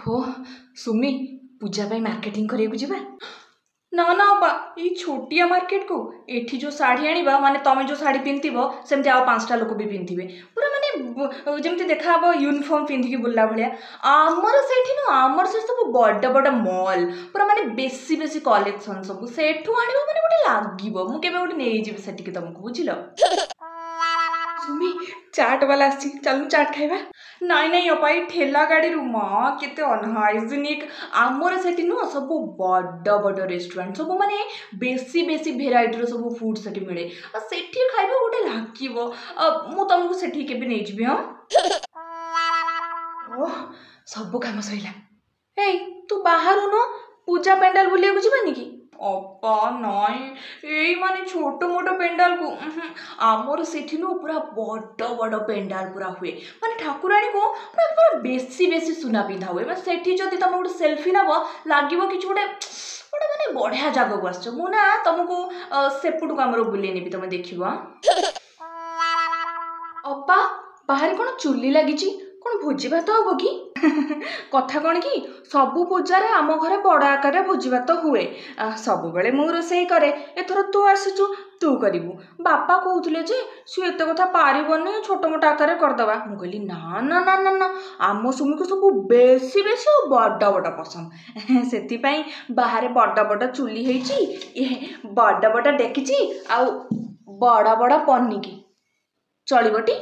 हो सुमी पूजा पे मार्केटिंग करिया जिबा ना ना अपा ये छोटिया मार्केट को एठी जो साड़ी आनिबा माने तमे जो साड़ी पिंथिबो सेमते आ पांचटा लोक भी पिंथिबे पूरा माने जेमते देखा हबो यूनिफॉर्म पिंधिकी बुल्ला भलिया आमर सेठी न आमर से सब बड़ बड़ मॉल पूरा माने बेसी बेसी कलेक्शन सब सेठू आनिबो माने गोटे लागिबो मु केबे गोटे नै जिबे सेठी के तुमको बुझिलो सुमी चाट वाला आसी चल चाट खाइबा नाई नाई अपाई ठेला गाड़ी रू माँ केते अनहाइजीनिक आमर सेठी नु सब बड़ बड़ रेस्टोरेंट सब माने बेसी बेसी भेराइटी रो सब फूड सेठी मिले आ सेठी खाइबा गोटे लागिबो मु तुमको सेठी केबे नै जिबे हां ओह सब काम सइला ए तू बाहर न पूजा पेंडाल बुलिया बुझिबानी की अपा नाई एई माने छोटो मोटो पेंडाल को आमर सेठी नु पूरा बड़ बड़ पेंडाल पूरा हुए माने ठाकुराणी को पूरा पूरा बेसी बेसी सुना पिंधा हुए माने सेठी जदी तुम गोटे सेल्फी नब लागिबो किछ गोटे गोटे माने बढ़िया जगह को आछो मु ना तुमको सेपुट को हमरो बुले नेबी तुम देखिबो अपा बाहर कोन चुल्ली लागिची कौन भोजी भात हम कि कथा कौन कि सबु पूजार आम घरे बड़ आकार भोजी भात हुए सब बेले मु रोसई करे एथर तू आसीचु तू करिबू बापा कहउथिले जे सी एते कथा पारिबनी छोट मोट आकार करदबा मु कहली ना ना ना ना ना आम सुमी को सब बेसी बेसी बड़ बड़ पसंद सेति पई बाहर बड़ बड़ चुल्ली हेची बड़ बड़ डेकिची आ बड़ बड़ पन्नी की चलिबटी